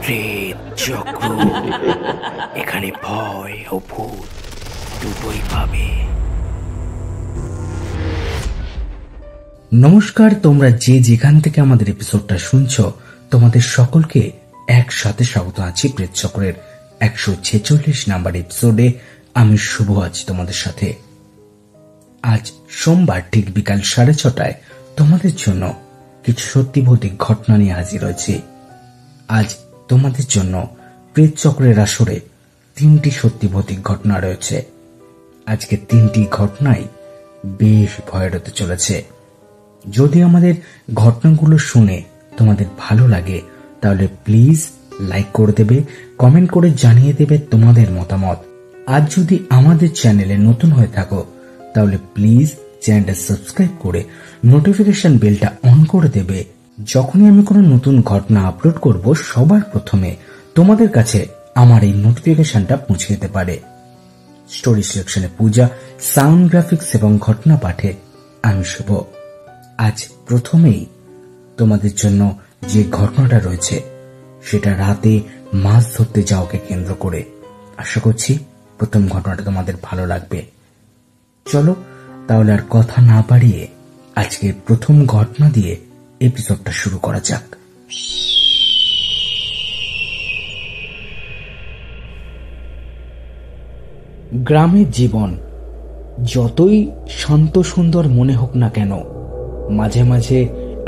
প্রেত চক্র, এখানে ভয় ও ভূত দুটোই পাবে। নমস্কার, তোমরা যে যেখান থেকে আমাদের এপিসোডটা শুনছো তোমাদের সকলকে একসাথে স্বাগত আছি প্রেত চক্রের 146 নাম্বার এপিসোডে। আমি শুভ আছি তোমাদের সাথে। আজ সোমবার ঠিক বিকাল 6:30টায় তোমাদের জন্য কিছু সত্যি ভৌতিক ঘটনা নিয়ে হাজির হয়েছি। আজ তোমাদের জন্য প্রেত চক্রের আসরে 3টি সত্যি ভৌতিক ঘটনা রয়েছে। আজকে 3টি ঘটনাই বেশ ভয়ের হতে চলেছে। যদি আমাদের ঘটনাগুলো শুনে তোমাদের ভালো লাগে তাহলে প্লিজ লাইক করে দেবে, কমেন্ট করে জানিয়ে দেবে তোমাদের মতামত। আজ যদি আমাদের চ্যানেলে নতুন হয়ে থাকো তাহলে প্লিজ চ্যানেলটা সাবস্ক্রাইব করে নোটিফিকেশন বেলটা অন করে দেবে। যখনই আমি কোনো নতুন ঘটনা আপলোড করব সবার প্রথমে তোমাদের কাছে আমার এই নোটিফিকেশনটা পৌঁছে যেতে পারে। স্টোরি সিলেকশনে পূজা, সাউন্ড গ্রাফিক্স এবং ঘটনা পাঠে আমি শুভ। আজ প্রথমেই তোমাদের জন্য যে ঘটনাটা রয়েছে সেটা রাতে মাছ ধরতে যাওয়াকে কেন্দ্র করে। আশা করছি প্রথম ঘটনাটা তোমাদের ভালো লাগবে। চলো তাহলে আর কথা না বাড়িয়ে আজকে প্রথম ঘটনা দিয়ে এপিসোডটা শুরু করা যাক। গ্রামের জীবন যতই শান্ত সুন্দর মনে হোক না কেন, মাঝে মাঝে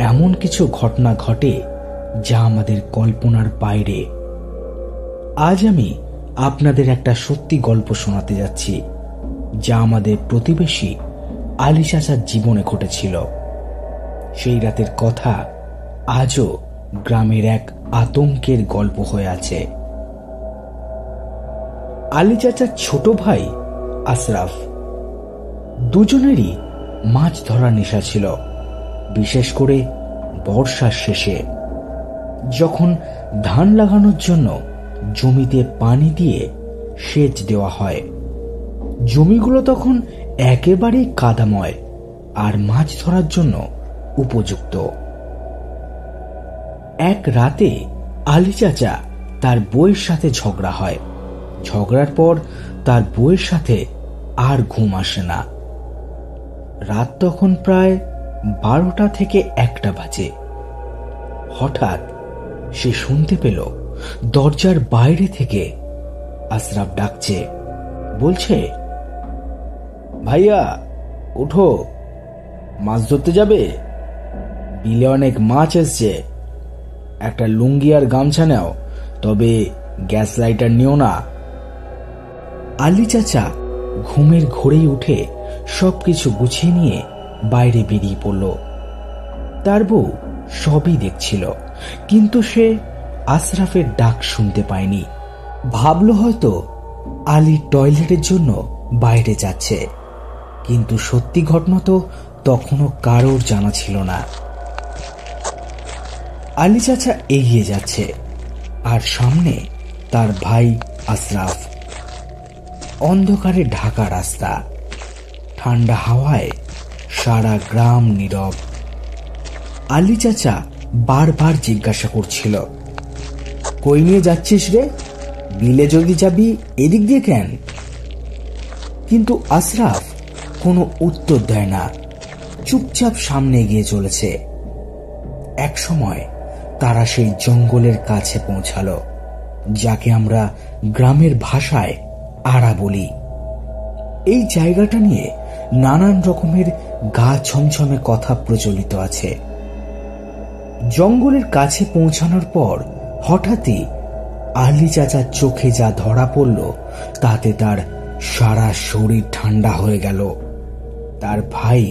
এমন কিছু ঘটনা ঘটে যা আমাদের কল্পনার বাইরে। আজ আমি আপনাদের একটা সত্যি গল্প শোনাতে যাচ্ছি যা আমাদের প্রতিবেশী আলী চাচার জীবনে ঘটেছিল। সেই রাতের কথা আজও গ্রামের এক আতঙ্কের গল্প হয়ে আছে। আলী চাচার ছোট ভাই আশরাফ, দুজনেরই মাছ ধরার নেশা ছিল। বিশেষ করে বর্ষার শেষে যখন ধান লাগানোর জন্য জমিতে পানি দিয়ে সেচ দেওয়া হয়, জমিগুলো তখন একেবারেই কাদাময় আর মাছ ধরার জন্য উপযুক্ত। এক রাতে আলী চাচা তার বউয়ের সাথে ঝগড়া হয়। ঝগড়ার পর তার বউয়ের সাথে আর ঘুম আসে না। রাত তখন প্রায় 12টা থেকে 1টা বাজে। হঠাৎ সে শুনতে পেল দরজার বাইরে থেকে আশরাফ ডাকছে, বলছে, ভাইয়া উঠো, মাছ ধরতে যাবে? বিলে অনেক মাছ এসছে, একটা লুঙ্গি আর গামছা নাও, তবে গ্যাস লাইটার নিও না। আলী চাচা ঘুমের ঘোরেই উঠে সবকিছু গুছিয়ে নিয়ে বাইরে বেরিয়ে পড়ল। তার বউ সবই দেখছিল, কিন্তু সে আশরাফের ডাক শুনতে পায়নি। ভাবল হয়তো আলী টয়লেটের জন্য বাইরে যাচ্ছে, কিন্তু সত্যি ঘটনা তো তখনও কারোর জানা ছিল না। আলী চাচা এগিয়ে যাচ্ছে আর সামনে তার ভাই আশরাফ। অন্ধকারে ঢাকা রাস্তা, ঠান্ডা হাওয়ায় সারা গ্রাম নীরব। আলী চাচা বারবার জিজ্ঞাসা করছিল, কই নিয়ে যাচ্ছিস রে? বিলে যদি যাবি এদিক দিয়ে কেন? কিন্তু আশরাফ কোনো উত্তর দেয় না, চুপচাপ সামনে এগিয়ে চলেছে। এক সময় তারা সেই জঙ্গলের কাছে পৌঁছালো, যাকে আমরা গ্রামের ভাষায় আড়া বলি। এই জায়গাটা নিয়ে নানান রকমের গা ছমছমে কথা প্রচলিত আছে। জঙ্গলের কাছে পৌঁছানোর পর হঠাৎই আলী চাচার চোখে যা ধরা পড়ল তাতে তার সারা শরীর ঠান্ডা হয়ে গেল। তার ভাই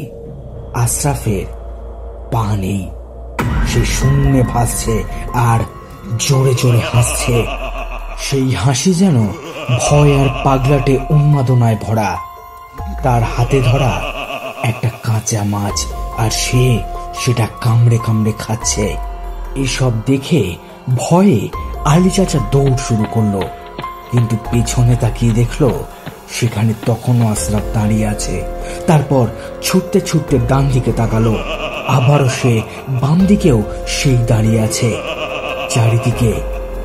আশরাফের পা নেই, সে শূন্যে ভাসছে আর জোরে জোরে হাসছে। সেই হাসি যেন ভয় আর পাগলাটে উন্মাদনায় ভরা। তার হাতে ধরা একটা কাঁচা মাছ আর সে সেটা কামড়ে কামড়ে খাচ্ছে। এসব দেখে ভয়ে আলী চাচা দৌড় শুরু করলো, কিন্তু পেছনে তাকিয়ে দেখলো সেখানে তখনও আশরাফ দাঁড়িয়ে আছে। তারপর ছুটতে ছুটতে ডান দিকে তাকালো, আবারও সে বাম দিকেও সেই দাঁড়িয়ে আছে। চারিদিকে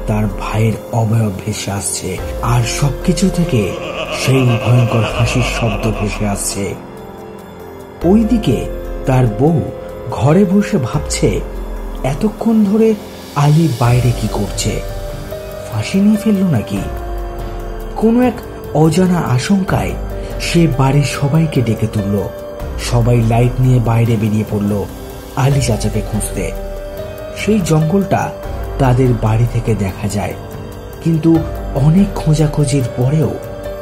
তার ভাইয়ের অবয়ব ভেসে আসছে, আর সবকিছু থেকে সেই ভয়ঙ্কর হাসির শব্দ ভেসে আসছে। ওইদিকে তার বউ ঘরে বসে ভাবছে এতক্ষণ ধরে আলী বাইরে কি করছে, ফাঁসি নিয়ে ফেলল নাকি। কোনো এক অজানা আশঙ্কায় সে বাড়ির সবাইকে ডেকে তুলল। সবাই লাইট নিয়ে বাইরে বেরিয়ে পড়ল আলী চাচাকে খুঁজতে। সেই জঙ্গলটা তাদের বাড়ি থেকে দেখা যায়, কিন্তু অনেক খোঁজাখুঁজির পরেও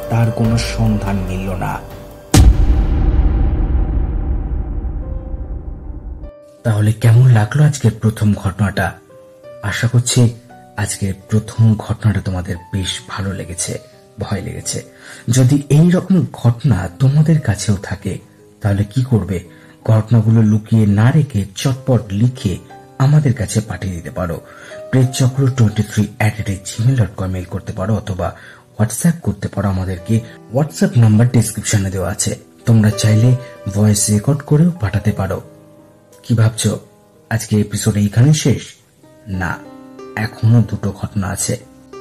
তার কোনো সন্ধান মিলল না। তাহলে কেমন লাগলো আজকের প্রথম ঘটনাটা? আশা করছি আজকের প্রথম ঘটনাটা তোমাদের বেশ ভালো লেগেছে, ভয় লেগেছে। যদি এই রকম ঘটনা তোমাদের কাছেও থাকে তাহলে কি করবে? ঘটনাগুলো লুকিয়ে না রেখে চটপট লিখে আমাদের কাছে পাঠিয়ে দিতে পারো। presschakra23@gmail.com মেল করতে পারো, অথবা হোয়াটসঅ্যাপ করতে পারো আমাদেরকে। হোয়াটসঅ্যাপ নাম্বার ডেসক্রিপশনে দেওয়া আছে, তোমরা চাইলে ভয়েস রেকর্ড করেও পাঠাতে পারো। কি ভাবছো আজকে এপিসোড এইখানে শেষ? না, এখনো দুটো ঘটনা আছে।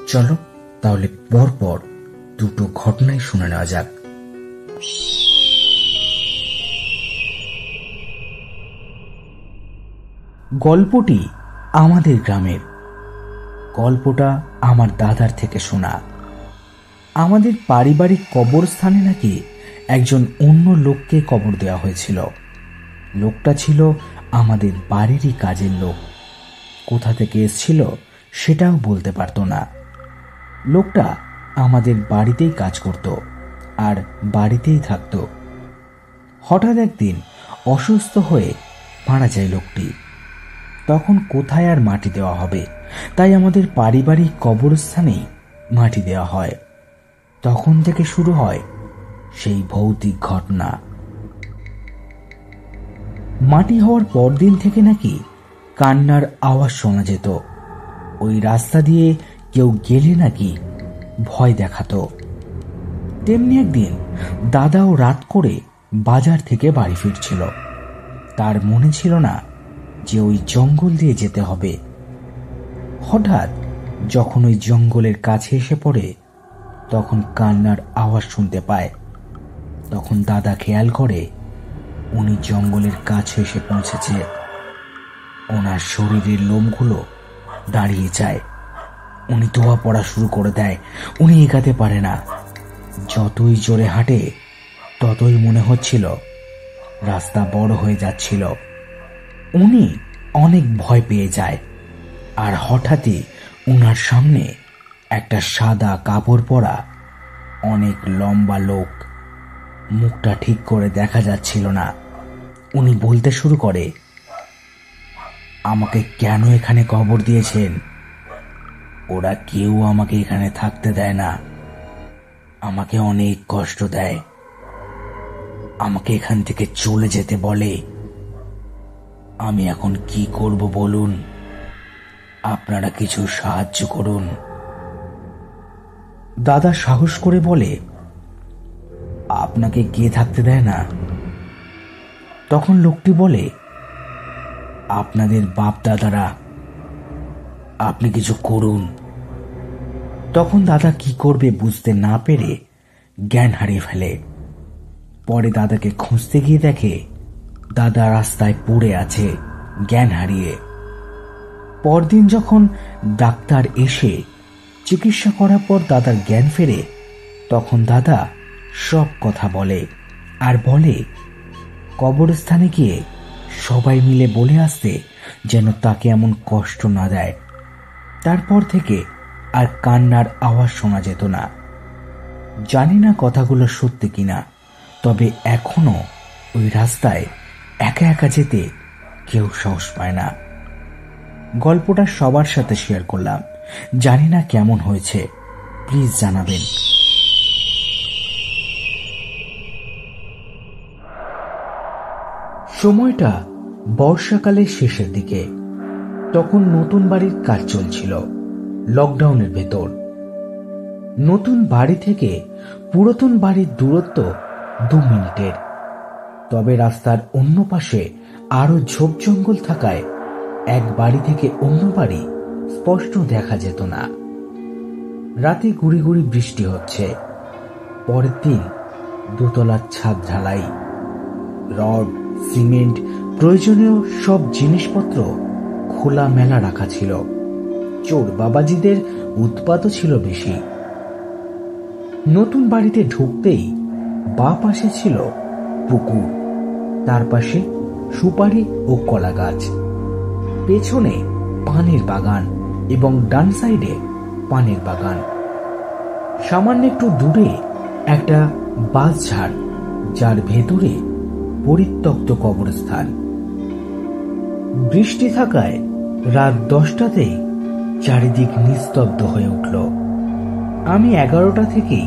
চলো তাহলে পরপর দুটো ঘটনাই শুনে নেওয়া যাক। গল্পটি আমাদের গ্রামের। গল্পটা আমার দাদার থেকে শোনা। আমাদের পারিবারিক কবরস্থানে নাকি একজন অন্য লোককে কবর দেওয়া হয়েছিল। লোকটা ছিল আমাদের বাড়িরই কাজের লোক। কোথা থেকে এসেছিল সেটাও বলতে পারতো না। লোকটা আমাদের বাড়িতেই কাজ করত আর বাড়িতেই থাকত। হঠাৎ একদিন অসুস্থ হয়ে মারা যায় লোকটি। তখন কোথায় আর মাটি দেওয়া হবে, তাই আমাদের পারিবারিক কবরস্থানেই মাটি দেওয়া হয়। তখন থেকে শুরু হয় সেই ভৌতিক ঘটনা। মাটি হওয়ার পরদিন থেকে নাকি কান্নার আওয়াজ শোনা যেত। ওই রাস্তা দিয়ে কেউ গেলে নাকি ভয় দেখাতো। তেমনি একদিন দাদাও রাত করে বাজার থেকে বাড়ি ফিরছিল। তার মনে ছিল না যে ওই জঙ্গল দিয়ে যেতে হবে। হঠাৎ যখন ওই জঙ্গলের কাছে এসে পড়ে তখন কান্নার আওয়াজ শুনতে পায়। তখন দাদা খেয়াল করে উনি জঙ্গলের কাছে এসে পৌঁছেছে। ওনার শরীরের লোমগুলো দাঁড়িয়ে যায়। উনি দোয়া পড়া শুরু করে দেয়। উনি এগাতে পারে না। যতই জোরে হাঁটে ততই মনে হচ্ছিল রাস্তা বড় হয়ে যাচ্ছিল। উনি অনেক ভয় পেয়ে যায়। আর হঠাৎই উনার সামনে একটা সাদা কাপড় পরা অনেক লম্বা লোক। মুখটা ঠিক করে দেখা যাচ্ছিল না। উনি বলতে শুরু করে, আমাকে কেন এখানে কবর দিয়েছেন? ওরা কেউ আমাকে এখানে থাকতে দেয় না। আমাকে অনেক কষ্ট দেয়। আমাকে এখান থেকে চলে যেতে বলে। আমি এখন কি করব বলুন? আপনারা কিছু সাহায্য করুন। দাদা সাহস করে বলে, আপনাকে কে থাকতে দেয় না? তখন লোকটি বলে, আপনাদের বাপ দাদারা। আপনি কিছু করুন। তখন দাদা কি করবে বুঝতে না পেরে জ্ঞান হারিয়ে ফেলে। পরে দাদাকে খুঁজতে গিয়ে দেখে দাদা রাস্তায় পড়ে আছে জ্ঞান হারিয়ে। পরদিন যখন ডাক্তার এসে চিকিৎসা করার পর দাদার জ্ঞান ফেরে, তখন দাদা সব কথা বলে আর বলে কবরস্থানে গিয়ে সবাই মিলে বলে আসতে যেন তাকে এমন কষ্ট না দেয়। তারপর থেকে আর কান্নার আওয়াজ শোনা যেত না। জানি না কথাগুলো সত্যি কিনা, তবে এখনো ওই রাস্তায় একা একা যেতে কেউ সাহস পায় না। গল্পটা সবার সাথে শেয়ার করলাম। জানি না কেমন হয়েছে, প্লিজ জানাবেন। সময়টা বর্ষাকালের শেষের দিকে। তখন নতুন বাড়ির কাজ চলছিল, লকডাউনের ভেতর। নতুন বাড়ি থেকে পুরাতন বাড়ির দূরত্ব 2 মিনিটের। তবে রাস্তার অন্য পাশে আরো ঝোপ জঙ্গল থাকায় এক বাড়ি থেকে অন্য বাড়ি স্পষ্ট দেখা যেত না। রাতে গুড়ি গুড়ি বৃষ্টি হচ্ছে। পরের দিন দোতলার ছাদ ঢালাই, রড, সিমেন্ট, প্রয়োজনীয় সব জিনিসপত্র খোলা মেলা রাখা ছিল। চোর বাবাজিদের উৎপাতও ছিল বেশি। নতুন বাড়িতে ঢুকতেই বাঁ পাশে ছিল পুকুর, তার পাশে সুপারি ও কলা গাছ, পেছনে পানের বাগান এবং ডান সাইডে পানের বাগান। সামান্য একটু দূরে একটা বাঁশঝাড়, যার ভেতরে পরিত্যক্ত কবরস্থান। বৃষ্টি থাকায় রাত 10টাতেই চারিদিক নিস্তব্ধ হয়ে উঠল। আমি 11টা থেকেই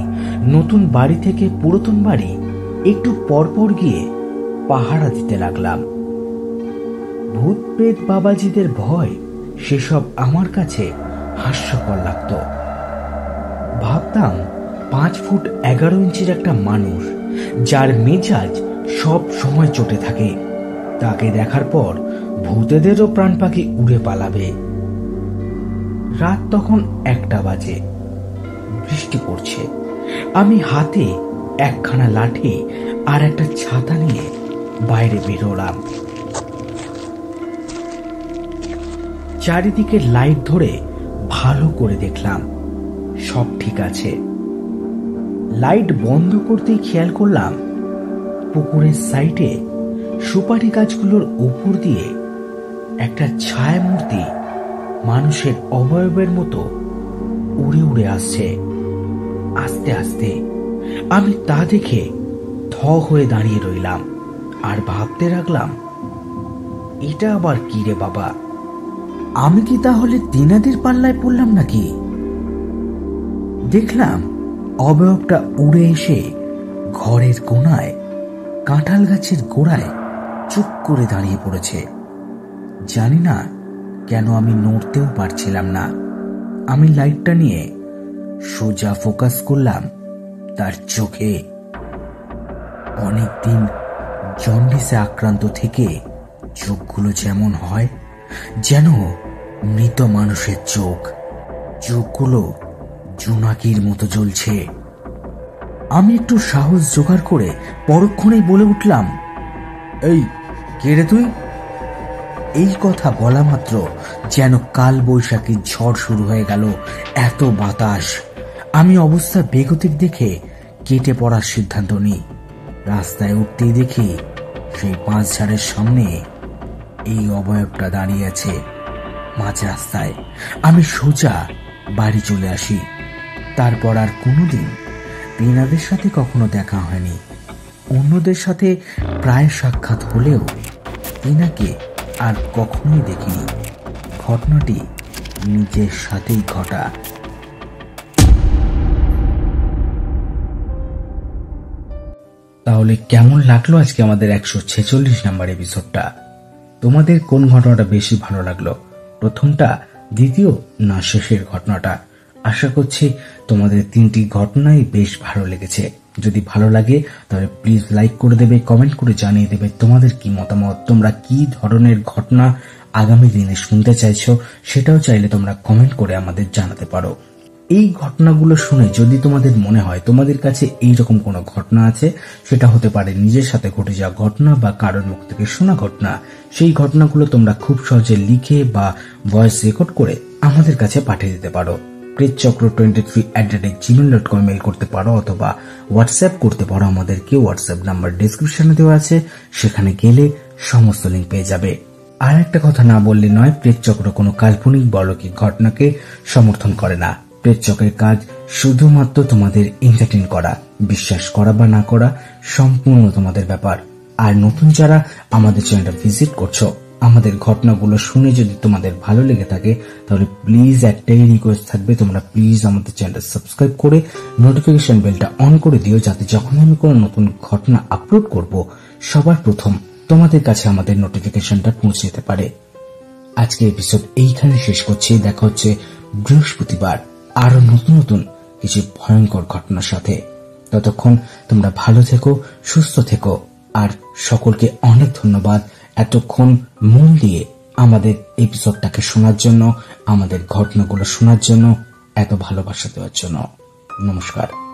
নতুন বাড়ি থেকে পুরাতন বাড়ি একটু পরপর গিয়ে পাহারা দিতে লাগলাম। ভূত প্রেত বাবাজিদের ভয় সেসব আমার কাছে হাস্যকর লাগতো। ভাবতাম 5 ফুট 11 ইঞ্চির একটা মানুষ, যার মেজাজ সব সময় চটে থাকে, তাকে দেখার পর ভূতেদেরও প্রাণ পাখি উড়ে পালাবে। রাত তখন 1টা বাজে, বৃষ্টি পড়ছে। আমি হাতে একখানা লাঠি আর একটা ছাতা নিয়ে বাইরে বেরোলাম। চারিদিকে লাইট ধরে ভালো করে দেখলাম, সব ঠিক আছে। লাইট বন্ধ করতেই খেয়াল করলাম পুকুরের সাইডে সুপারি গাছগুলোর উপর দিয়ে একটা ছায়া মূর্তি মানুষের অবয়বের মতো উড়ে উড়ে আসছে। আস্তে আস্তে আমি তা দেখে থ হয়ে দাঁড়িয়ে রইলাম আর ভাবতে লাগলাম, এটা আবার কি রে বাবা? আমি কি তাহলে তিনাদের পাল্লায় পড়লাম নাকি? দেখলাম অবয়বটা উড়ে এসে ঘরের কোণায় কাঁঠাল গাছের গোড়ায় চুপ করে দাঁড়িয়ে পড়েছে। জানি না কেন আমি নড়তেও পারছিলাম না। আমি লাইটটা নিয়ে সোজা ফোকাস করলাম তার চোখে। অনেকদিন জন্ডিসে আক্রান্ত থেকে চোখগুলো যেমন হয়, যেন মৃত মানুষের চোখ, চোখগুলো জোনাকির মতো জ্বলছে। আমি একটু সাহস জোগাড় করে পরক্ষণেই বলে উঠলাম, এই কে রে তুই? এই কথা বলা মাত্র যেন কাল বৈশাখী ঝড় শুরু হয়ে গেল। এত বাতাস! আমি অবস্থা বেগতিক দেখে কেটে পড়ার সিদ্ধান্ত নিই। রাস্তায় উঠতেই দেখি সেই বাঁশঝাড়ের সামনে এই অবয়বটা দাঁড়িয়ে আছে মাঝ রাস্তায়। আমি সোজা বাড়ি চলে আসি। তারপর আর কোনোদিন তিনাদের সাথে কখনো দেখা হয়নি। অন্যদের সাথে প্রায় সাক্ষাৎ হলেও তিনাকে আর কখনোই দেখিনি। ঘটনাটি নিজের সাথেই ঘটা। তাহলে কেমন লাগলো আজকে আমাদের 146 নাম্বার এপিসোডটা? তোমাদের কোন ঘটনাটা বেশি ভালো লাগলো, প্রথমটা, দ্বিতীয় না শেষের ঘটনাটা? আশা করছি তোমাদের 3টি ঘটনাই বেশ ভালো লেগেছে। যদি ভালো লাগে তাহলে প্লিজ লাইক করে দেবে, কমেন্ট করে জানিয়ে দেবে তোমাদের কি মতামত, তোমরা কি ধরনের ঘটনা আগামী দিনে শুনতে চাইছো সেটাও চাইলে তোমরা কমেন্ট করে আমাদের জানাতে পারো। এই ঘটনাগুলো শুনে যদি তোমাদের মনে হয় তোমাদের কাছে এইরকম কোনো ঘটনা আছে, সেটা হতে পারে নিজের সাথে ঘটে যাওয়া ঘটনা বা কারোর মুখ থেকে শোনা ঘটনা, সেই ঘটনাগুলো তোমরা খুব সহজে লিখে বা ভয়েস রেকর্ড করে আমাদের কাছে পাঠিয়ে দিতে পারো। প্রেতচক্র23@gmail.com মেল করতে পারো অথবা হোয়াটসঅ্যাপ করতে পারো। আমাদেরকে হোয়াটসঅ্যাপ নাম্বার ডেসক্রিপশনে দেওয়া আছে, সেখানে গেলে সমস্ত লিঙ্ক পেয়ে যাবে। আর একটা কথা না বললে নয়, প্রেতচক্র কোনো কাল্পনিক বলৌকিক ঘটনাকে সমর্থন করে না। প্রেতচক্রের কাজ শুধুমাত্র তোমাদের এন্টারটেইন করা, বিশ্বাস করা বা না করা সম্পূর্ণ তোমাদের ব্যাপার। আর নতুন যারা আমাদের চ্যানেলটা ভিজিট করছো, আমাদের ঘটনাগুলো শুনে যদি তোমাদের ভালো লেগে থাকে তাহলে প্লিজ একটাই রিকোয়েস্ট থাকবে, তোমরা প্লিজ আমাদের চ্যানেলটা সাবস্ক্রাইব করে নোটিফিকেশন বেলটা অন করে দিও, যাতে যখন আমি কোনো নতুন ঘটনা আপলোড করব সবার প্রথম তোমাদের কাছে আমাদের নোটিফিকেশনটা পৌঁছে যেতে পারে। আজকের এপিসোড এইখানে শেষ করছি। দেখা হচ্ছে বৃহস্পতিবার আরো নতুন নতুন কিছু ভয়ঙ্কর ঘটনার সাথে। ততক্ষণ তোমরা ভালো থেকো, সুস্থ থেকো, আর সকলকে অনেক ধন্যবাদ এতক্ষণ মন দিয়ে আমাদের এপিসোডটাকে শোনার জন্য, আমাদের ঘটনাগুলো শোনার জন্য, এত ভালোবাসা দেওয়ার জন্য। নমস্কার।